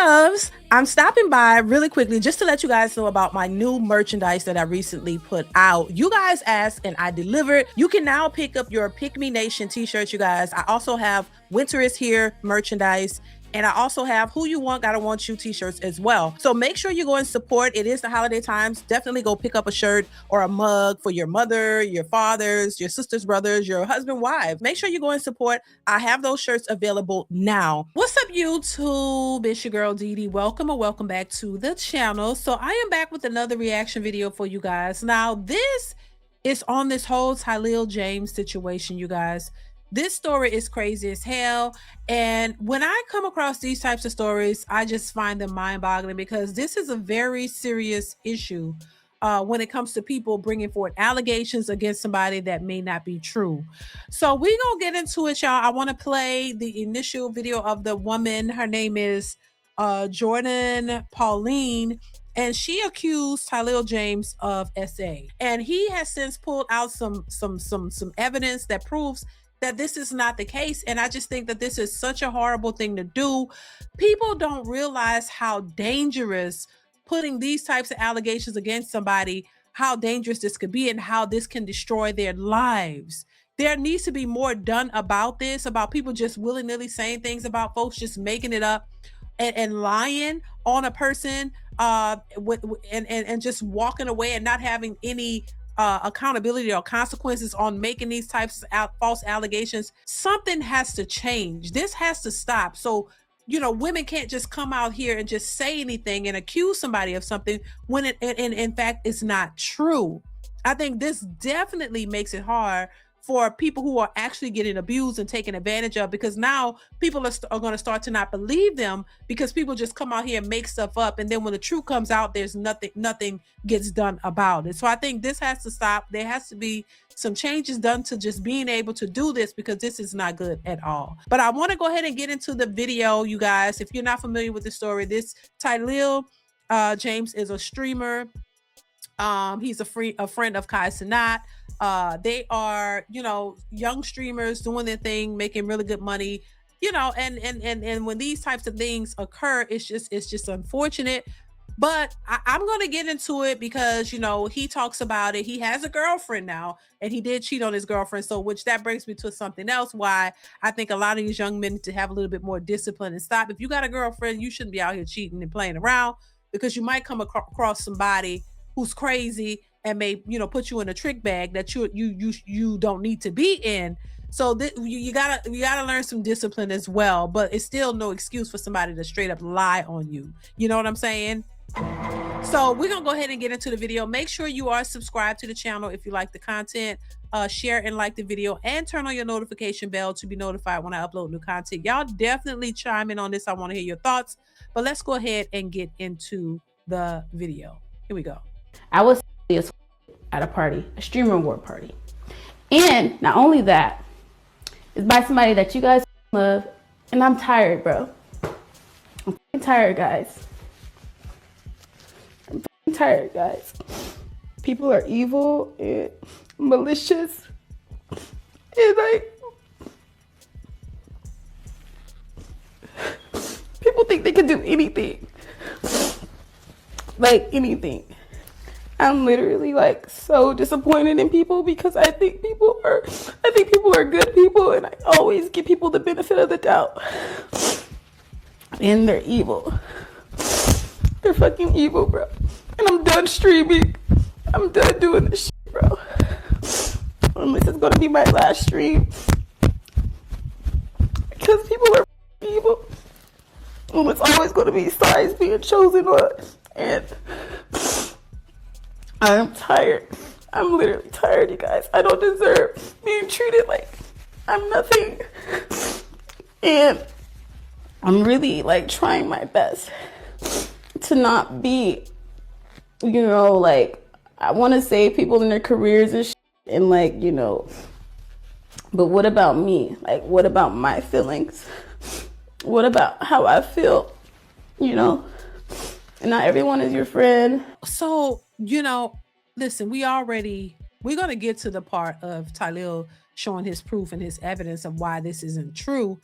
Loves, I'm stopping by really quickly just to let you guys know about my new merchandise that I recently put out. You guys asked and I delivered. You can now pick up your Pick Me Nation t-shirts, you guys. I also have Winter is Here merchandise. And I also have Who You Want, Gotta Want You t-shirts as well. So make sure you go and support. It is the holiday times. Definitely go pick up a shirt or a mug for your mother, your fathers, your sisters, brothers, your husband, wife. Make sure you go and support. I have those shirts available now. What's up, YouTube? It's your girl Dee. Welcome or welcome back to the channel. So I am back with another reaction video for you guys. Now this is on this whole Tylil James situation, you guys. This story is crazy as hell. And when I come across these types of stories, I just find them mind-boggling because this is a very serious issue when it comes to people bringing forward allegations against somebody that may not be true. So we gonna get into it, y'all. I want to play the initial video of the woman. Her name is Jourdin Pauline. And she accused Tylil James of SA. And he has since pulled out some evidence that proves that this is not the case. And I just think that this is such a horrible thing to do. People don't realize how dangerous putting these types of allegations against somebody, how dangerous this could be and how this can destroy their lives. There needs to be more done about this, about people just willy-nilly saying things about folks, just making it up and lying on a person and just walking away and not having any accountability or consequences on making these types of false allegations. Something has to change. This has to stop. So, you know, women can't just come out here and just say anything and accuse somebody of something when it, in fact, it's not true. I think this definitely makes it hard for people who are actually getting abused and taken advantage of, because now people are going to start to not believe them because people just come out here and make stuff up. And then when the truth comes out, there's nothing gets done about it. So I think this has to stop. There has to be some changes done to just being able to do this, because this is not good at all. But I want to go ahead and get into the video, you guys. If you're not familiar with the story, this Tylil James is a streamer. He's a friend of Kai Cenat. They are, you know, young streamers doing their thing, making really good money, you know, and when these types of things occur, it's just unfortunate. But I'm going to get into it because, you know, he talks about it. He has a girlfriend now, and he did cheat on his girlfriend. So which that brings me to something else, why I think a lot of these young men need to have a little bit more discipline and stop. If you got a girlfriend, you shouldn't be out here cheating and playing around, because you might come across somebody who's crazy and may, you know, put you in a trick bag that you don't need to be in. So you gotta learn some discipline as well. But it's still no excuse for somebody to straight up lie on you. You know what I'm saying? So we're gonna go ahead and get into the video. Make sure you are subscribed to the channel if you like the content. Share and like the video, and turn on your notification bell to be notified when I upload new content. Y'all definitely chime in on this. I want to hear your thoughts. But let's go ahead and get into the video. Here we go. I was at a party, a streamer award party. And not only that, it's by somebody that you guys love. And I'm tired, bro. I'm tired, guys. I'm tired, guys. People are evil and malicious. And like, people think they can do anything. Like anything. I'm literally like so disappointed in people, because I think people are good people, and I always give people the benefit of the doubt. And they're evil. They're fucking evil, bro. And I'm done streaming. I'm done doing this shit, bro. And this is gonna be my last stream, because people are evil. And it's always gonna be sides being chosen on. And I'm tired. I'm literally tired, you guys. I don't deserve being treated like I'm nothing. And I'm really like trying my best to not be, you know, like, I want to save people in their careers and shit, and like, you know, but what about me? Like, what about my feelings? What about how I feel? You know? And not everyone is your friend. So, you know, listen, we're going to get to the part of Tylil showing his proof and his evidence of why this isn't true.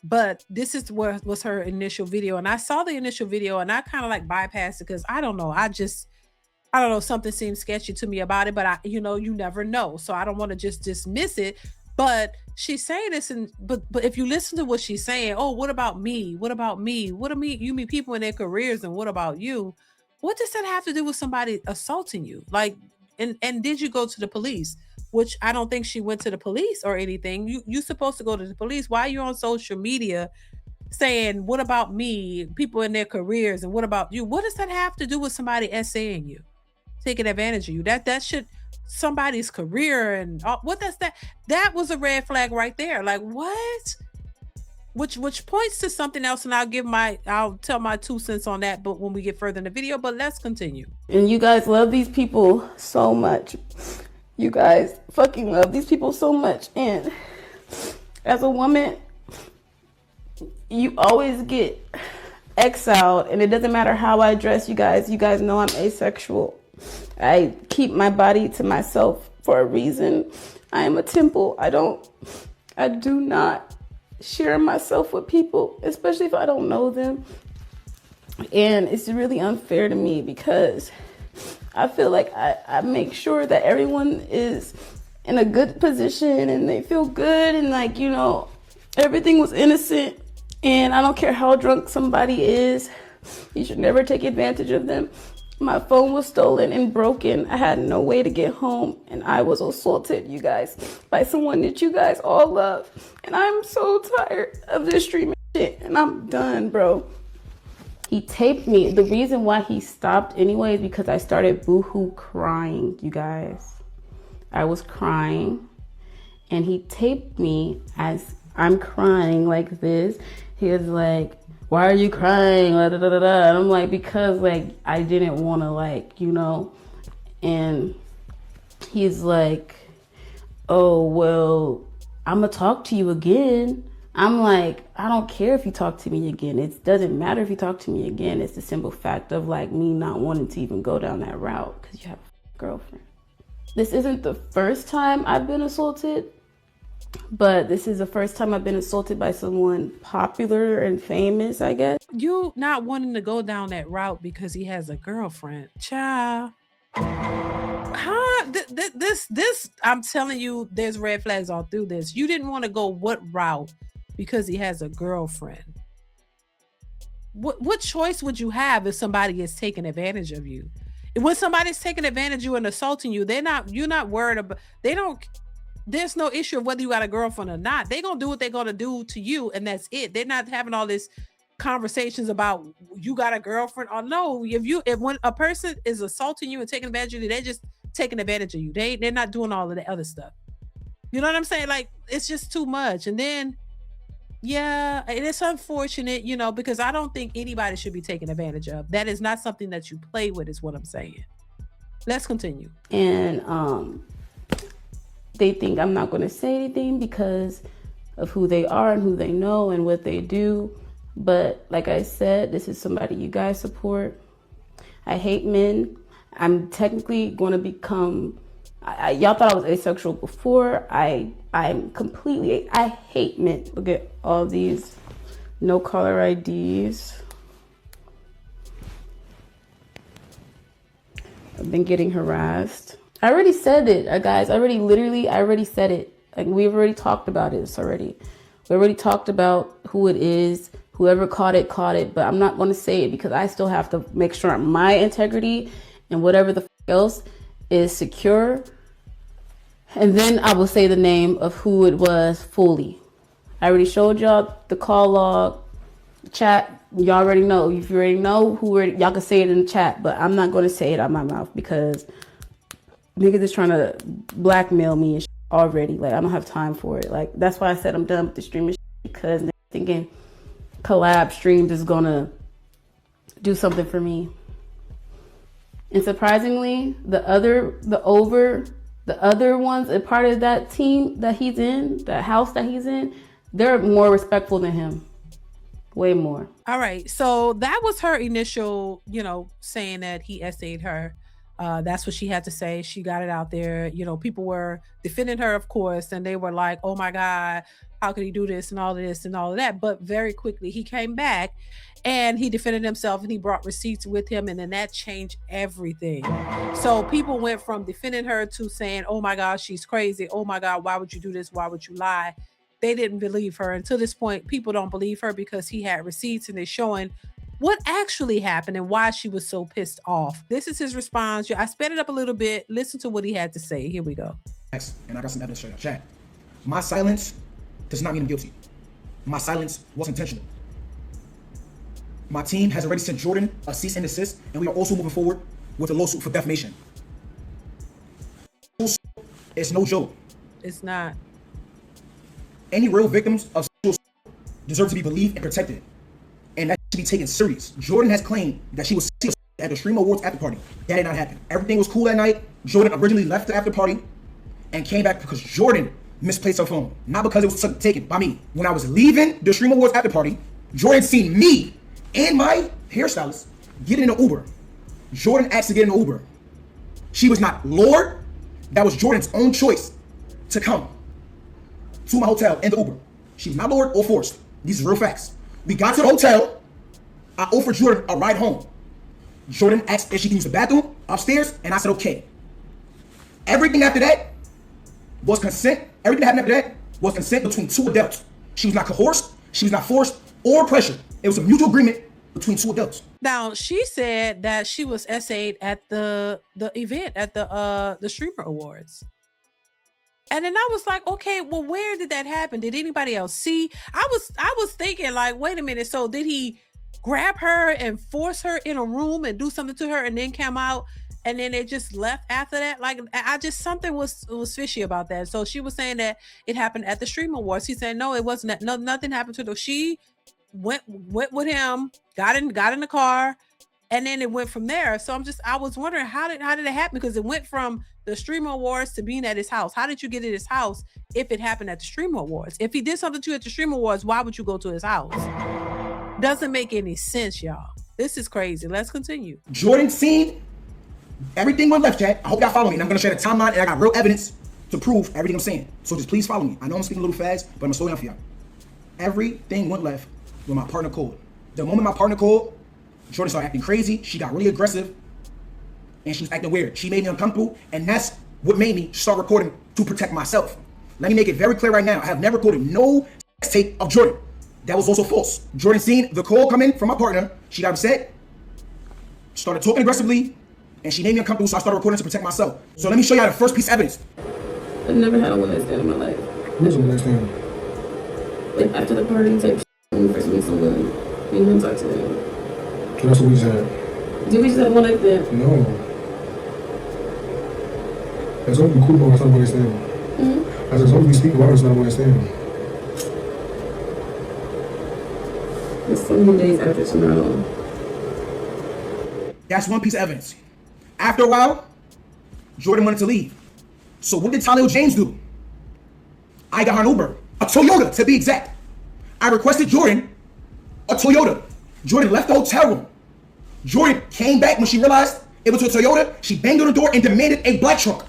But this is what was her initial video. And I saw the initial video and I kind of like bypassed it because I don't know. I don't know, something seems sketchy to me about it, but you never know. So I don't want to just dismiss it. But she's saying this, and but if you listen to what she's saying, oh, what about me? What about me? What do me? You mean people in their careers, and what about you? What does that have to do with somebody assaulting you? Like, and did you go to the police? Which I don't think she went to the police or anything. You supposed to go to the police. Why are you on social media saying, what about me? People in their careers, and what about you? What does that have to do with somebody essaying you? Taking advantage of you. That should somebody's career and what does that was a red flag right there. Like what? Which points to something else, and I'll tell my 2 cents on that, but when we get further in the video. But let's continue. And you guys love these people so much. You guys fucking love these people so much. And as a woman, you always get exiled, and it doesn't matter how I dress. You guys know I'm asexual. I keep my body to myself for a reason. I am a temple. I do not share myself with people, especially if I don't know them. And it's really unfair to me because I feel like I make sure that everyone is in a good position and they feel good, and like, everything was innocent. And I don't care how drunk somebody is, you should never take advantage of them. My phone was stolen and broken. I had no way to get home, and I was assaulted, you guys, by someone that you guys all love. And I'm so tired of this streaming shit, and I'm done, bro. He taped me. The reason why he stopped anyway is because I started boohoo crying, you guys. I was crying, and he taped me as I'm crying like this. He was like, why are you crying? And I'm like, because like I didn't want to and he's like, oh, well, I'm going to talk to you again. I'm like, I don't care if you talk to me again. It doesn't matter if you talk to me again. It's the simple fact of like me not wanting to even go down that route because you have a girlfriend. This isn't the first time I've been assaulted, but this is the first time I've been assaulted by someone popular and famous, I guess. You not wanting to go down that route because he has a girlfriend. Child. Huh? This, I'm telling you, there's red flags all through this. You didn't want to go what route because he has a girlfriend. What choice would you have if somebody is taking advantage of you? When somebody's taking advantage of you and assaulting you, you're not worried about, there's no issue of whether you got a girlfriend or not. They're going to do what they're going to do to you, and that's it. They're not having all this conversations about you got a girlfriend or no. If when a person is assaulting you and taking advantage of you, they're just taking advantage of you. They're not doing all of the other stuff. You know what I'm saying? Like, it's just too much. And then, yeah, and it's unfortunate, because I don't think anybody should be taken advantage of. That is not something that you play with, is what I'm saying. Let's continue. And they think I'm not going to say anything because of who they are and who they know and what they do. But like I said, this is somebody you guys support. I hate men. I'm technically going to become, y'all thought I was asexual before. I'm completely, I hate men. Look at all these no caller IDs. I've been getting harassed. I already said it, guys. I already said it. Like, we've already talked about this already. We already talked about who it is. Whoever caught it, but I'm not going to say it because I still have to make sure my integrity and whatever the else is secure. And then I will say the name of who it was fully. I already showed y'all the call log, the chat. Y'all already know. If you already know y'all can say it in the chat, but I'm not going to say it out of my mouth because niggas is trying to blackmail me and already. Like, I don't have time for it. Like, that's why I said I'm done with the streaming because they're thinking collab streams is gonna do something for me. And surprisingly, the other ones, a part of that team that he's in, the house that he's in, they're more respectful than him. Way more. All right. So that was her initial, saying that he essayed her. That's what she had to say. She got it out there. People were defending her, of course, and they were like, oh my God, how could he do this and all of this and all of that? But very quickly he came back and he defended himself and he brought receipts with him, and then that changed everything. So people went from defending her to saying, oh my God, she's crazy. Oh my God, why would you do this? Why would you lie? They didn't believe her. Until this point, people don't believe her because he had receipts and they're showing what actually happened and why she was so pissed off. This is his response. I sped it up a little bit. Listen to what he had to say. Here we go. And I got some evidence to show you. Chat. My silence does not mean I'm guilty. My silence was intentional. My team has already sent Jourdin a cease and desist, and we are also moving forward with a lawsuit for defamation. It's no joke. It's not. Any real victims of sexual assault deserve to be believed and protected, and that should be taken serious. Jourdin has claimed that she was at the Stream Awards after party. That did not happen. Everything was cool that night. Jourdin originally left the after party and came back because Jourdin misplaced her phone, not because it was taken by me. When I was leaving the Stream Awards after party, Jourdin seen me and my hairstylist get in an Uber. Jourdin asked to get in an Uber. She was not lured. That was Jourdin's own choice to come to my hotel in the Uber. She was not lured or forced. These are real facts. We got to the hotel. I offered Jourdin a ride home. Jourdin asked if she can use the bathroom upstairs, and I said okay. Everything after that was consent. Everything that happened after that was consent between two adults. She was not coerced. She was not forced or pressured. It was a mutual agreement between two adults. Now, she said that she was SA'd at the event at the Streamer Awards. And then I was like, okay, well, where did that happen? Did anybody else see? I was thinking like, wait a minute. So did he grab her and force her in a room and do something to her and then come out and then they just left after that? Like, something was fishy about that. So she was saying that it happened at the Stream Awards. He said, no, it wasn't. No, nothing happened to her. She went with him, got in the car, and then it went from there. So I was wondering how did it happen? Because it went from the Streamer Awards to being at his house. How did you get at his house if it happened at the Streamer Awards? If he did something to you at the Streamer Awards, why would you go to his house? Doesn't make any sense, y'all. This is crazy. Let's continue. Jourdin seen everything went left, chat. I hope y'all follow me. And I'm gonna share the timeline, and I got real evidence to prove everything I'm saying. So just please follow me. I know I'm speaking a little fast, but I'm gonna slow down for y'all. Everything went left when my partner called. The moment my partner called, Jourdin started acting crazy. She got really aggressive, and she was acting weird. She made me uncomfortable, and that's what made me start recording to protect myself. Let me make it very clear right now. I have never recorded no sex tape of Jourdin. That was also false. Jourdin seen the call come in from my partner. She got upset, started talking aggressively, and she made me uncomfortable, so I started recording to protect myself. So let me show you the first piece of evidence. I've never had a one night stand in my life. What's a one night stand? Like after the party type when we first meet someone, you don't talk to them. So that's what we said. Did we just have one like that? No. That's only cool about it's not one night stand. Mm-hmm. As long as we speak about it's not one night stand. It's so many days after tomorrow. That's one piece of evidence. After a while, Jourdin wanted to leave. So what did Tylil James do? I got her an Uber, a Toyota to be exact. I requested Jourdin a Toyota. Jourdin left the hotel room. Jourdin came back when she realized it was a Toyota. She banged on the door and demanded a black truck.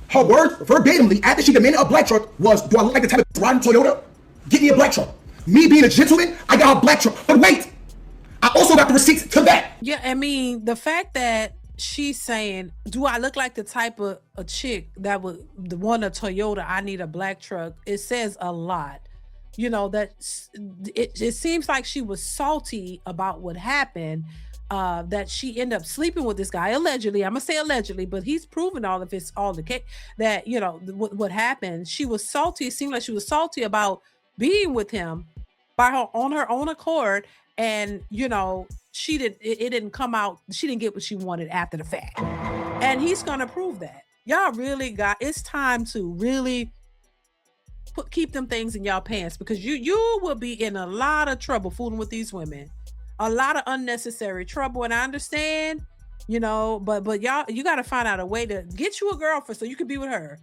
Her words verbatimly after she demanded a black truck was, do I look like the type of riding Toyota? Get me a black truck. Me being a gentleman, I got a black truck. But wait, I also got the receipts to that. Yeah, I mean, the fact that she's saying, do I look like the type of a chick that would want a Toyota, I need a black truck, it says a lot. You know, that it seems like she was salty about what happened, that she ended up sleeping with this guy, allegedly. I'm gonna say allegedly, but he's proven all of it's all the case that, you know, what happened. She was salty. It seemed like she was salty about being with him by her own accord. And, you know, it didn't come out. She didn't get what she wanted after the fact. And he's going to prove that. Y'all really it's time to really keep them things in y'all pants, because you will be in a lot of trouble fooling with these women. A lot of unnecessary trouble. And I understand, you know, but y'all, you got to find out a way to get you a girlfriend so you can be with her.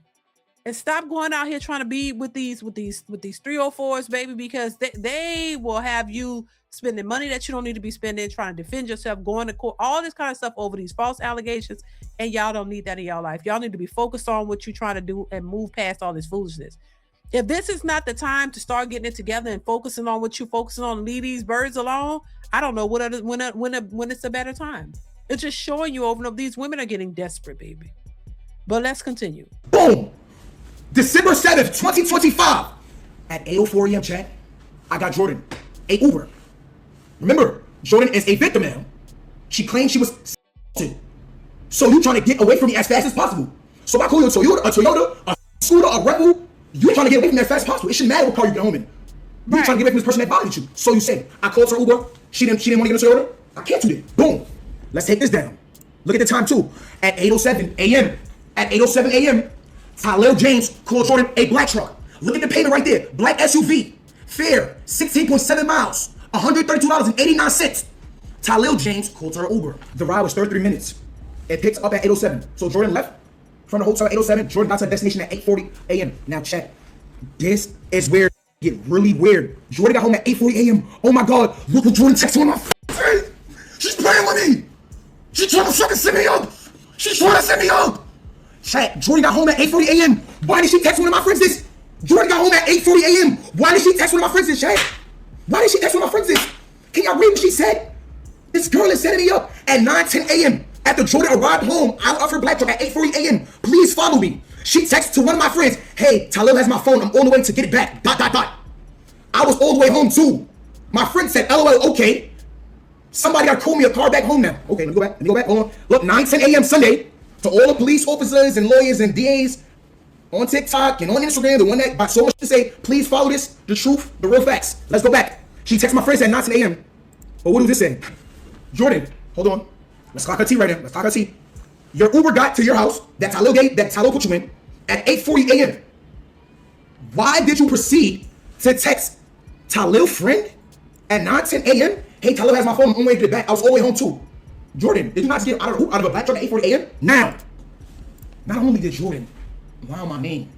And stop going out here trying to be with these 304s, baby, because they will have you spending money that you don't need to be spending, trying to defend yourself, going to court, all this kind of stuff over these false allegations. And y'all don't need that in y'all life. Y'all need to be focused on what you're trying to do and move past all this foolishness. If this is not the time to start getting it together and focusing on what you're focusing on, leave these birds alone, I don't know when it's a better time. It's just showing you over and over. These women are getting desperate, baby. But let's continue. Boom. December 7th, 2025. At 8:04 a.m. chat, I got Jourdin a Uber. Remember, Jourdin is a victim now. She claimed she was assaulted. So you trying to get away from me as fast as possible. So I call you a Toyota, a scooter, a Rebel. You trying to get away from me as fast as possible. It shouldn't matter what car you get home in. You trying to get away from this person that bothered you. So you say, I called her Uber. She didn't want to get a Toyota. I canceled it. Boom. Let's take this down. Look at the time too. At 8:07 a.m. At 8:07 a.m. Tylil James called Jourdin a black truck. Look at the payment right there. Black SUV. Fare 16.7 miles. $132.89. Tylil James called her Uber. The ride was 33 minutes. It picked up at 8:07. So Jourdin left from the hotel at 8:07. Jourdin got to her destination at 8:40 a.m. Now check. This is where it get really weird. Jourdin got home at 8:40 a.m. Oh my God. Look what Jourdin texted on my face. She's playing with me. She's trying to fucking set me up. She's trying to set me up. Chat, Jourdin got home at 8:40 a.m. Why did she text one of my friends this? Jourdin got home at 8:40 a.m. Why did she text one of my friends this, chat? Why did she text one of my friends this? Can y'all read what she said? This girl is setting me up at 9:10 a.m. After Jourdin arrived home out of her black truck at 8:40 a.m. Please follow me. She texted to one of my friends, hey, Tylil has my phone. I'm on the way to get it back. ... I was all the way home too. My friend said, LOL, okay. Somebody gotta call me a car back home now. Okay, let me go back. Hold on. Look, 9:10 a.m. Sunday, to all the police officers and lawyers and DAs on TikTok and on Instagram, the one that got so much to say, please follow this, the truth, the real facts. Let's go back. She texted my friends at 9:10 a.m. But what does this say? Jourdin, hold on. Let's clock her T right now. Let's clock her T. Your Uber got to your house that Tylil put you in at 8:40 a.m. Why did you proceed to text Tylil friend at 9:10 a.m.? Hey, Tylil has my phone. I'm on the way to get it back. I was all the way home too. Jourdin, did you not get out of a black truck at 8:40 a.m.? Now, not only did Jourdin lie on my name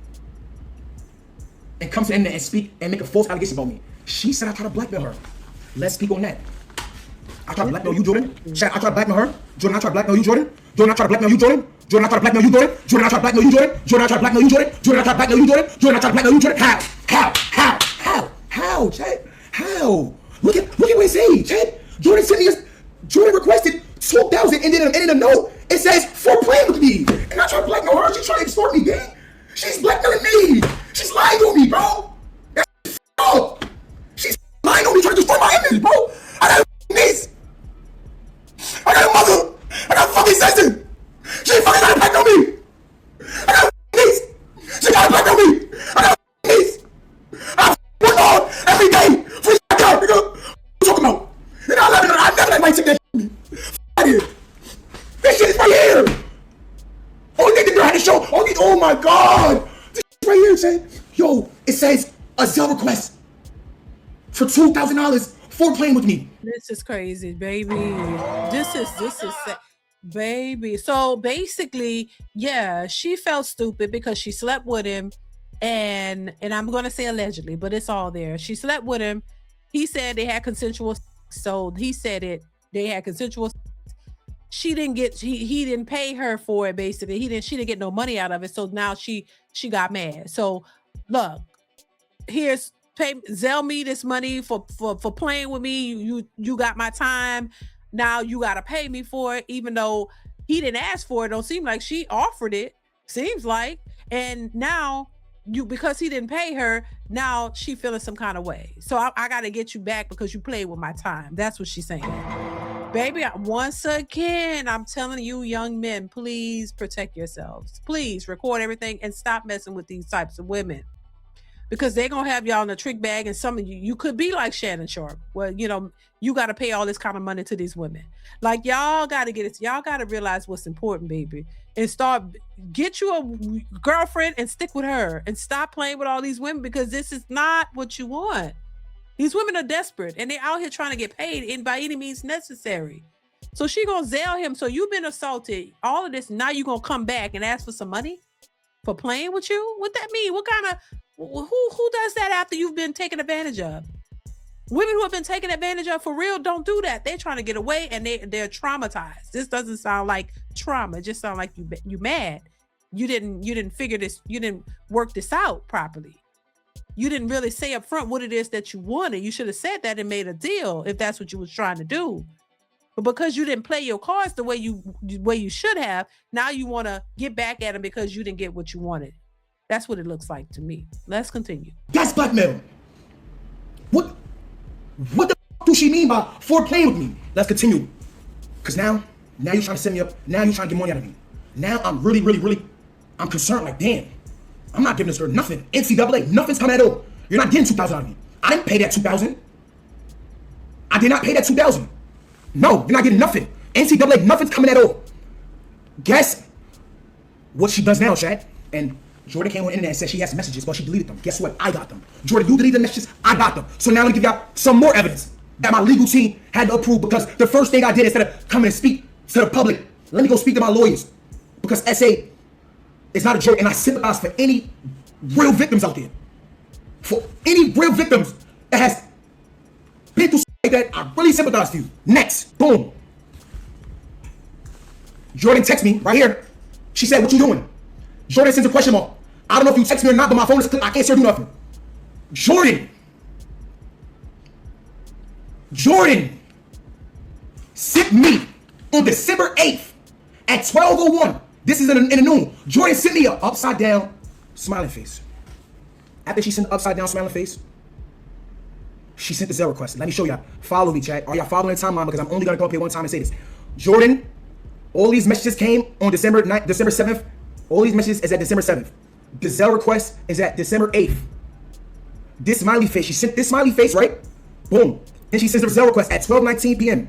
and come to the internet and speak and make a false allegation about me, she said I tried to blackmail her. Let's speak on that. I tried to blackmail you, Jourdin. Chat, I tried to blackmail her. Jourdin, I tried to blackmail you, Jourdin. Jourdin, I tried to blackmail you, Jourdin. Jourdin, I tried to blackmail you, Jourdin. Jourdin, I tried to blackmail you, Jourdin. Jourdin, I tried to blackmail you, Jourdin. Jourdin, I tried to blackmail you, Jourdin. Jourdin, I tried to blackmail you, Jourdin. How, chat? How? Look at what it say, chat. Jourdin sent me Jourdin requested 12,000 and then in a note it says for playing with me. And I tried to blackmail her. She's trying to extort me, gang. She's blackmailing me. She's lying on me, bro. That's up. She's lying on me, trying to destroy my image, bro. I got a niece. I got a mother. I got a fucking sister. She ain't fucking trying to blackmail me. I got a niece. She got to blackmail me. I got a niece. I work hard every day for this job, nigga. What you talking about? And I never let my chick that shit me. F*** here. This shit is right here. Only thing the girl had to show. Oh my God. This shit right here says, yo, it says a Zelle request for $2,000 for playing with me. This is crazy, baby. This is baby. So basically, yeah, she felt stupid because she slept with him, and I'm gonna say allegedly, but it's all there. She slept with him. He said they had consensual sex, so he said it. They had consensual sex. She didn't get. He didn't pay her for it. Basically, she didn't get no money out of it. So now she got mad. So look, here's. Zelle me this money for playing with me. You got my time. Now you gotta pay me for it, even though he didn't ask for it. Don't seem like she offered it. Seems like, and now because he didn't pay her, now she feeling some kind of way. So I gotta get you back because you played with my time. That's what she's saying. Baby, once again, I'm telling you, young men, please protect yourselves. Please record everything and stop messing with these types of women. Because they're going to have y'all in a trick bag, and some of you could be like Shannon Sharp. Well, you got to pay all this kind of money to these women. Like, y'all got to get it. Y'all got to realize what's important, baby. And get you a girlfriend and stick with her. And stop playing with all these women, because this is not what you want. These women are desperate, and they're out here trying to get paid by any means necessary. So she going to Zelle him. So you've been assaulted. All of this, now you're going to come back and ask for some money for playing with you? What that mean? What kind of... Who does that after you've been taken advantage of? Women who have been taken advantage of for real don't do that. They're trying to get away, and they're traumatized. This doesn't sound like trauma. It just sounds like you mad. You didn't figure this. You didn't work this out properly. you didn't really say up front what it is that you wanted. You should have said that and made a deal if that's what you was trying to do. But because you didn't play your cards the way you should have, now you want to get back at him because you didn't get what you wanted. That's what it looks like to me. Let's continue. That's blackmail. What the do she mean by playing with me? Let's continue. Because now you're trying to set me up. Now you're trying to get money out of me. Now I'm really, I'm concerned. Like, damn, I'm not giving this girl nothing. NCAA, nothing's coming at all. You're not getting $2,000 out of me. I didn't pay that $2,000. I did not pay that $2,000. No, you're not getting nothing. NCAA, nothing's coming at all. Guess what she does now, chat? And Jourdin came on the internet and said she has messages, but she deleted them. Guess what? I got them. Jourdin, you deleted the messages. I got them. So now let me give y'all some more evidence that my legal team had to approve, because the first thing I did instead of coming and speak to the public, let me go speak to my lawyers. Because SA is not a joke, and I sympathize for any real victims out there. For any real victims that has been through something like that, I really sympathize to you. Next, boom. Jourdin texts me right here. She said, "What you doing?" Jourdin sends a question mark. I don't know if you text me or not, but my phone is clicked. I can't do nothing. Jourdin sent me on December 8th at 12:01. This is in the noon. Jourdin sent me an upside down smiling face. After she sent the upside down smiling face, she sent the Zelle request. Let me show y'all. Follow me, chat. Are y'all following the timeline? Because I'm only gonna go up here one time and say this. Jourdin, all these messages came on December 7th. All these messages is at December 7th. The Zelle request is at December 8th. This smiley face, she sent this smiley face, right? Boom. Then she sends the Zelle request at 12:19 p.m.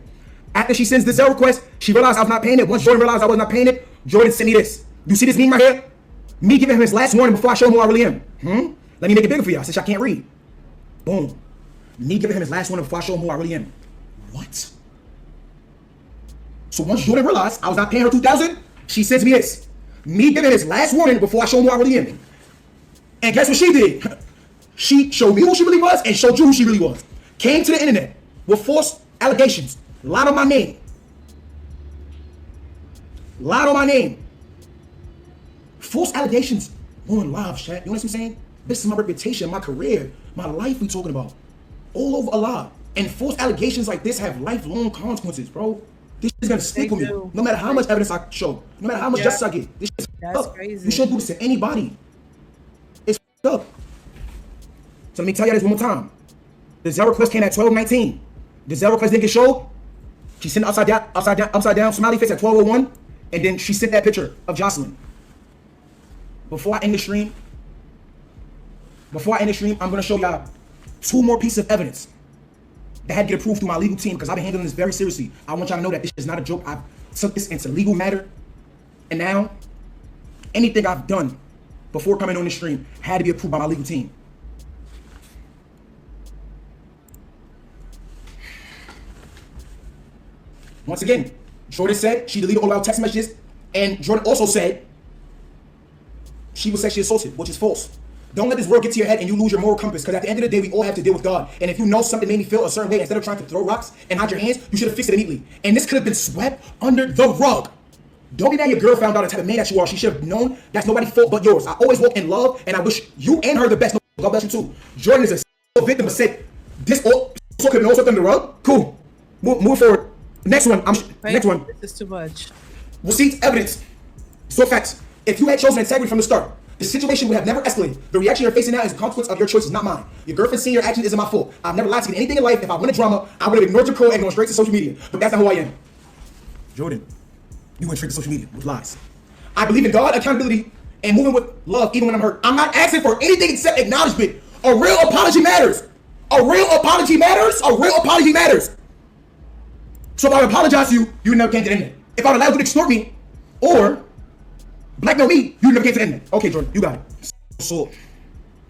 After she sends the Zelle request, she realized I was not paying it. Once Jourdin realized I was not paying it, Jourdin sent me this. You see this meme right here? Me giving him his last warning before I show him who I really am. Let me make it bigger for y'all since I can't read. Boom. Me giving him his last warning before I show him who I really am. What? So once Jourdin realized I was not paying her $2,000, she sends me this. Me giving his last warning before I show him who I really am. And guess what she did? She showed me who she really was and showed you who she really was. Came to the internet with false allegations. Lied on my name. False allegations on live, chat. You know what I'm saying? This is my reputation, my career, my life we talking about. All over a lot. And false allegations like this have lifelong consequences, bro. This is gonna stick with me. No matter how much evidence I show. No matter how much justice I get. This is up. Crazy. You shouldn't do this to anybody. It's up. So let me tell you this one more time. The Zelle request came at 12:19. The Zelle request didn't get showed. She sent upside down smiley face at 12:01, and then she sent that picture of Jocelyn. Before I end the stream, I'm gonna show y'all 2 more pieces of evidence that had to get approved through my legal team, because I've been handling this very seriously. I want y'all to know that this is not a joke. I've took this into legal matter, and now anything I've done before coming on the stream had to be approved by my legal team. Once again, Jourdin said she deleted all our text messages, and Jourdin also said she was sexually assaulted, which is false. Don't let this world get to your head and you lose your moral compass, because at the end of the day, we all have to deal with God. And if you know something made me feel a certain way, instead of trying to throw rocks and hide your hands, you should have fixed it immediately. And this could have been swept under the rug. Don't be mad your girl found out the type of man that you are. She should have known that's nobody's fault but yours. I always walk in love, and I wish you and her the best. God bless you too. Jourdin is a victim, but said this all could have been also under the rug. Cool. Move forward. Next one. Next one. This is too much. Receipts, evidence. So facts. If you had chosen integrity from the start, the situation would have never escalated. The reaction you're facing now is a consequence of your choices, not mine. Your girlfriend seeing your actions isn't my fault. I've never lied to you in anything in life. If I wanted drama, I would have ignored your call and gone straight to social media. But that's not who I am. Jourdin, you went straight to social media with lies. I believe in God, accountability, and moving with love even when I'm hurt. I'm not asking for anything except acknowledgement. A real apology matters. A real apology matters. A real apology matters. So if I apologize to you, you never came to the internet. If I would allow you to extort me or blackmail me, you never came to the internet. Okay, Jourdin, you got it. So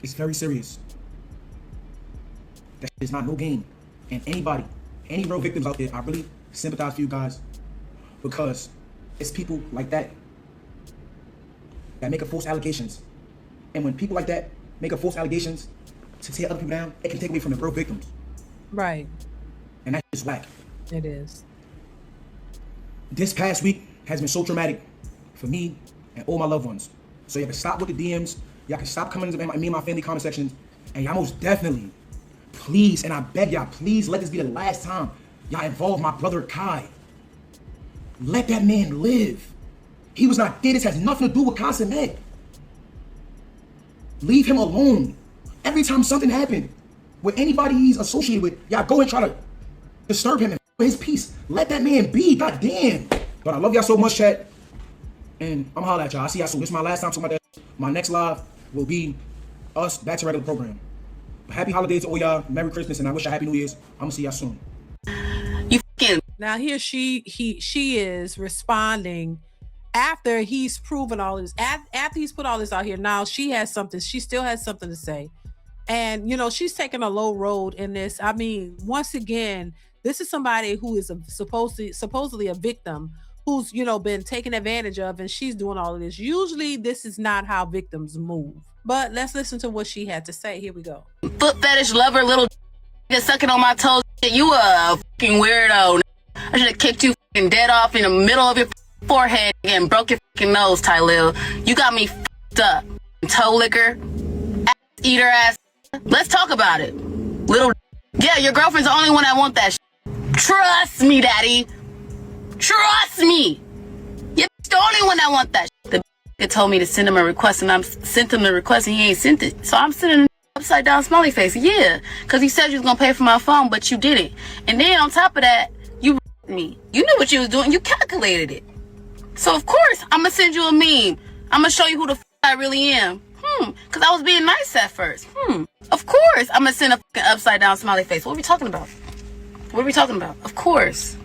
it's very serious. That is not no game. And anybody, any real victims out there, I really sympathize for you guys, because it's people like that that make up false allegations. And when people like that make up false allegations to tear other people down, it can take away from the real victims. Right. And that's just whack. It is. This past week has been so traumatic for me and all my loved ones. So y'all can stop with the DMs. Y'all can stop coming to me and my family comment sections And y'all most definitely, please, and I beg y'all, please let this be the last time y'all involve my brother Kai. Let that man live. He was not dead. This has nothing to do with Consummate. Leave him alone. Every time something happened with anybody he's associated with, y'all go and try to disturb him and his peace. Let that man be. God damn. But I love y'all so much, chat. And I'm holla at y'all. I see y'all soon. This is my last time talking about that. My next live will be us back to regular program. Happy holidays to all y'all. Merry Christmas, and I wish y'all Happy New Year's. I'm gonna see y'all soon. You fucking. Now here she is responding after he's proven all this, after he's put all this out here. Now she still has something to say. And, she's taking a low road in this. I mean, once again, this is somebody who is supposedly a victim who's, been taken advantage of, and she's doing all of this. Usually this is not how victims move. But let's listen to what she had to say. Here we go. Foot fetish lover, little sucking on my toes. You a fucking weirdo. I should have kicked you fucking dead off in the middle of your forehead and broke your fucking nose, Tylil. You got me fucked up. Toe licker, ass eater ass. Let's talk about it. Little. Yeah, your girlfriend's the only one that want that shit. Trust me, daddy. Trust me. You're the only one that want that shit. The told me to send him a request, and I sent him the request, and he ain't sent it. So I'm sending an upside down smiley face. Yeah, because he said you was going to pay for my phone, but you didn't. And then on top of that, you me. You knew what you was doing. You calculated it. So of course, I'm going to send you a meme. I'm going to show you who the I really am. Because I was being nice at first. Of course, I'm going to send a fucking upside down smiley face. What are we talking about? What are we talking about? Of course.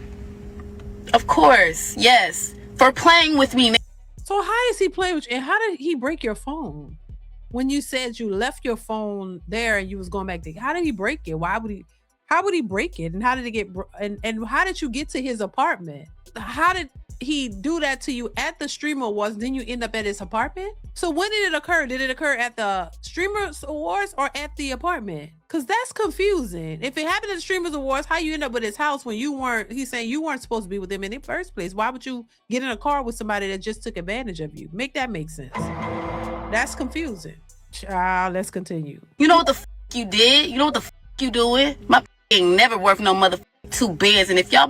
Of course. Yes. For playing with me. So how is he playing with you? And how did he break your phone? When you said you left your phone there and you was going back to, how did he break it? How would he break it? And how did it get, and how did you get to his apartment? How did he do that to you at the Streamer Awards? Then you end up at his apartment? So when did it occur? Did it occur at the Streamers Awards or at the apartment? Because that's confusing. If it happened at the Streamers Awards, how you end up with his house when he's saying you weren't supposed to be with him in the first place? Why would you get in a car with somebody that just took advantage of you? Make that make sense. That's confusing. Child, let's continue. You know what the you did? You know what the you doing? My ain't never worth no $2 bands. And if y'all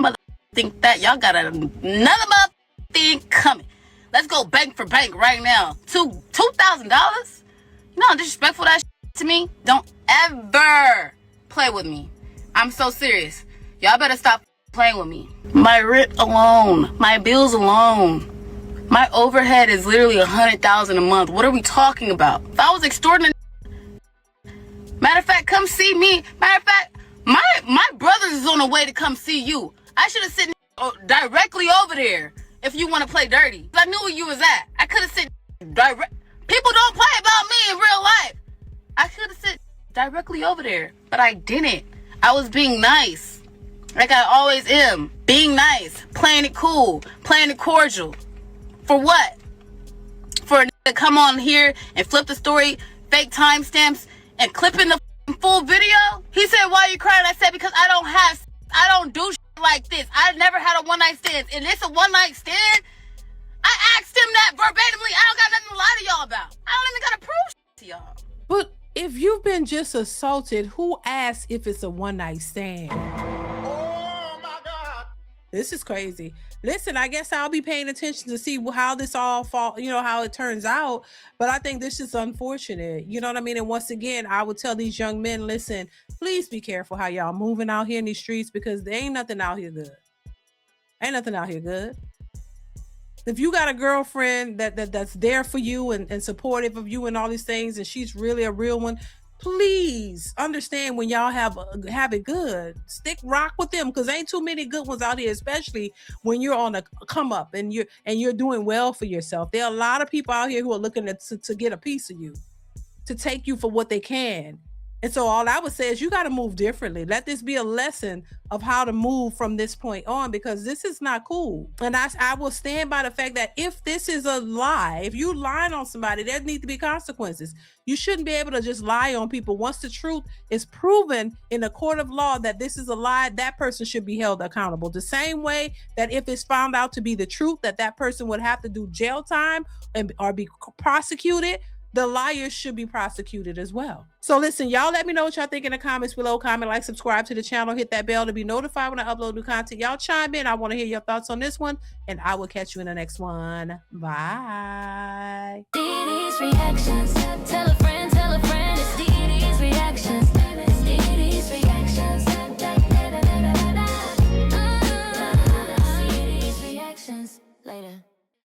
think that, y'all got another thing coming. Let's go bank for bank right now. $2,000? You know how disrespectful that to me? Don't ever play with me. I'm so serious. Y'all better stop playing with me. My rent alone, my bills alone, my overhead is literally $100,000 a month. What are we talking about? If I was extorting, matter of fact, come see me. Matter of fact, my brothers is on the way to come see you. I should have sit directly over there if you want to play dirty. I knew where you was at. I could have sit direct. People don't play about me in real life. I could have sit directly over there, but I didn't. I was being nice, like I always am. Being nice, playing it cool, playing it cordial. For what? For a nigga to come on here and flip the story, fake timestamps, and clip in the full video? He said, why are you crying? I said, because I don't do shit like this. I never had a one-night stand. And it's a one-night stand? I asked him that verbatimly. I don't got nothing to lie to y'all about. I don't even gotta prove shit to y'all. But if you've been just assaulted, who asks if it's a one-night stand? Oh my God. This is crazy. Listen, I guess I'll be paying attention to see how this all how it turns out. But I think this is unfortunate. You know what I mean? And once again, I would tell these young men, listen, please be careful how y'all moving out here in these streets, because there ain't nothing out here good. Ain't nothing out here good. If you got a girlfriend that's there for you and supportive of you and all these things, and she's really a real one, please understand when y'all have it good. Rock with them, because ain't too many good ones out here, especially when you're on a come up and you're doing well for yourself. There are a lot of people out here who are looking to get a piece of you, to take you for what they can. And so all I would say is you got to move differently. Let this be a lesson of how to move from this point on, because this is not cool. And I will stand by the fact that if this is a lie, if you lying on somebody, there need to be consequences. You shouldn't be able to just lie on people. Once the truth is proven in a court of law that this is a lie, that person should be held accountable. The same way that if it's found out to be the truth, that person would have to do jail time or be prosecuted. the liars should be prosecuted as well. So listen, y'all let me know what y'all think in the comments below. Comment, like, subscribe to the channel, hit that bell to be notified when I upload new content. Y'all chime in. I want to hear your thoughts on this one, and I will catch you in the next one. Bye. DeeDeesReactions. Tell a friend, it's DeeDeesReactions.